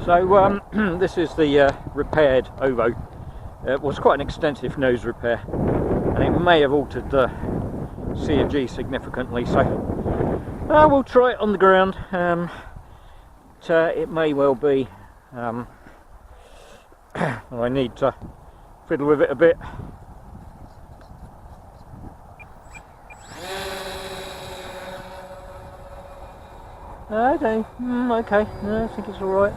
So this is the repaired OvO. It was quite an extensive nose repair, and it may have altered the CofG significantly, so we'll try it on the ground. It may well be well, I need to fiddle with it a bit. Okay, okay, no, I think it's alright.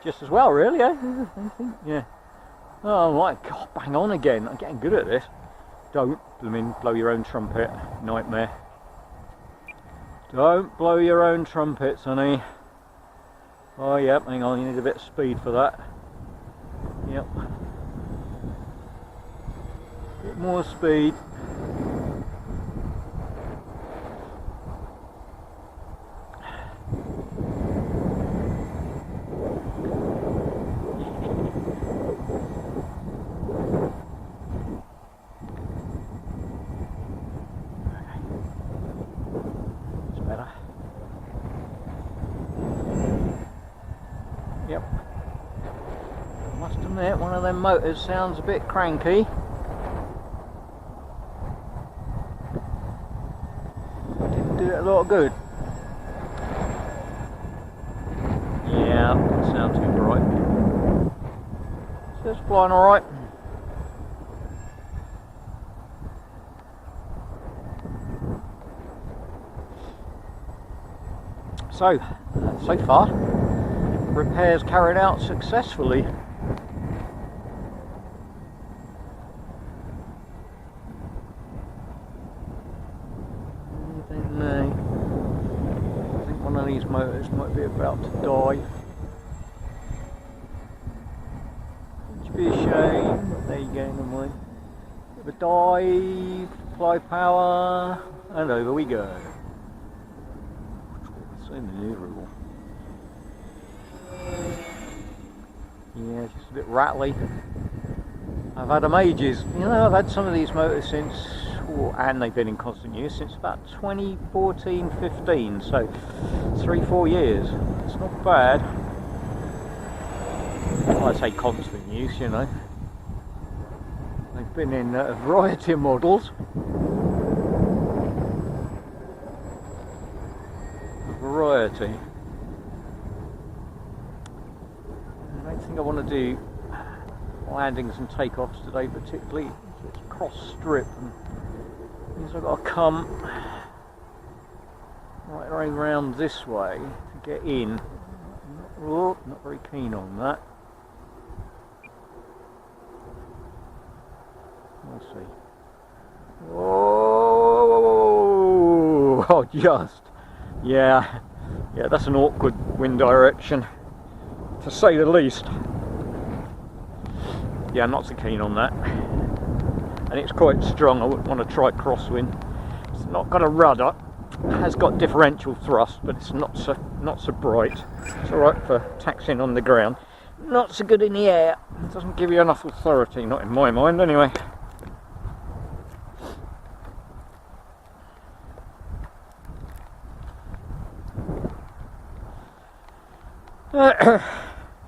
Just as well, really, eh? I think, yeah. Oh my god, bang on again. I'm getting good at this. Don't blow your own trumpet. Nightmare. Don't blow your own trumpets, honey. Oh, yep, hang on, you need a bit of speed for that. Yep. A bit more speed. Yep. I must admit, one of them motors sounds a bit cranky. Didn't do it a lot of good. Yeah, sounds good, right. So it's flying alright. So far, repairs carried out successfully. I don't know. I think one of these motors might be about to die. Which would be a shame, but there you go, never mind. Bit of a dive, fly power, and over we go. So maneuverable. Yeah, it's just a bit rattly. I've had them ages. You know, I've had some of these motors since, and they've been in constant use since about 2014-15, so 3-4 years. It's not bad. Well, I say constant use, you know. They've been in a variety of models. Variety. I don't think I want to do landings and takeoffs today, particularly. It's cross strip, and means I've got to come right around this way to get in. Not very keen on that. We'll see. Oh, just. Yeah, that's an awkward wind direction, to say the least. Yeah, I'm not so keen on that. And it's quite strong. I wouldn't want to try crosswind. It's not got a rudder. It has got differential thrust, but it's not so bright. It's alright for taxiing on the ground. Not so good in the air. It doesn't give you enough authority, not in my mind anyway.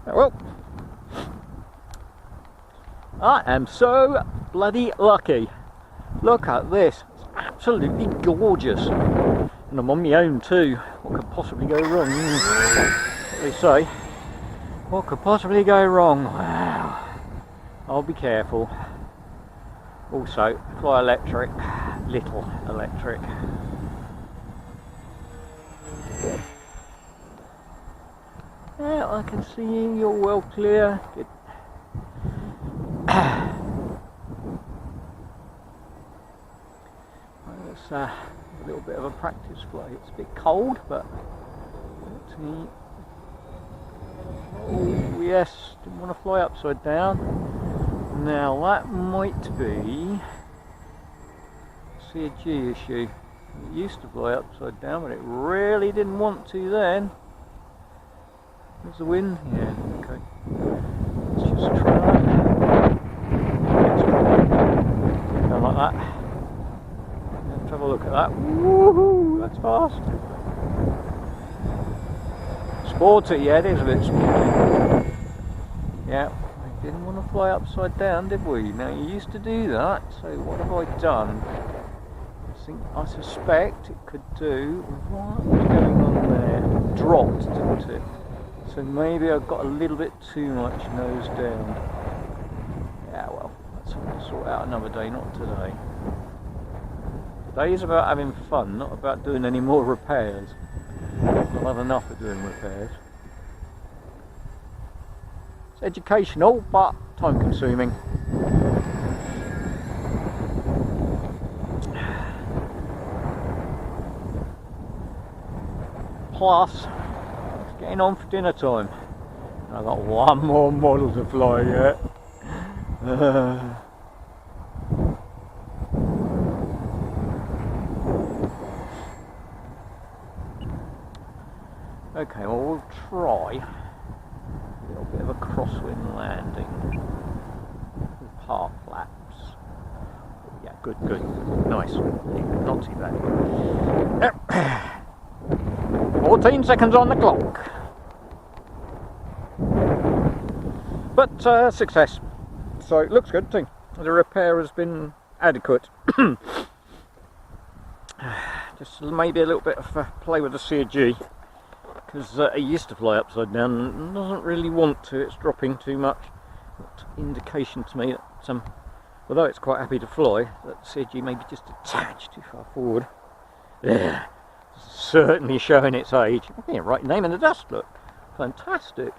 Well, I am so bloody lucky. Look at this. It's absolutely gorgeous. And I'm on my own too. What could possibly go wrong? What they say. What could possibly go wrong? Wow. I'll be careful. Also, fly electric. Little electric. Yeah, I can see you, you're well clear. Good. That's a little bit of a practice flight. It's a bit cold, but oh yes, didn't want to fly upside down. Now that might be a CofG issue. It used to fly upside down, but it really didn't want to then. There's the wind? Yeah, okay. Let's just try that. Go like that. Let's have a look at that. Woohoo! That's fast. It's sporty, yeah, it is a bit sporty. Yeah, we didn't want to fly upside down, did we? Now, you used to do that, so what have I done? I suspect it could do what was going on there. It dropped, didn't it? So maybe I've got a little bit too much nose down. Yeah, well, that's something to sort out another day, not today. Today is about having fun, not about doing any more repairs. I've had enough of doing repairs. It's educational, but time consuming. Plus, it's getting on for dinner time. And I've got one more model to fly yet. Okay, well, we'll try a little bit of a crosswind landing. Park flaps. Yeah, good, nice. Not too bad. 14 seconds on the clock. But success. So it looks good too. The repair has been adequate. Just maybe a little bit of play with the CofG. Because it used to fly upside down and doesn't really want to, it's dropping too much. That's an indication to me that, although it's quite happy to fly, that the CofG may be just a touch too far forward. Yeah, certainly showing its age. Yeah, right name in the dust, look. Fantastic.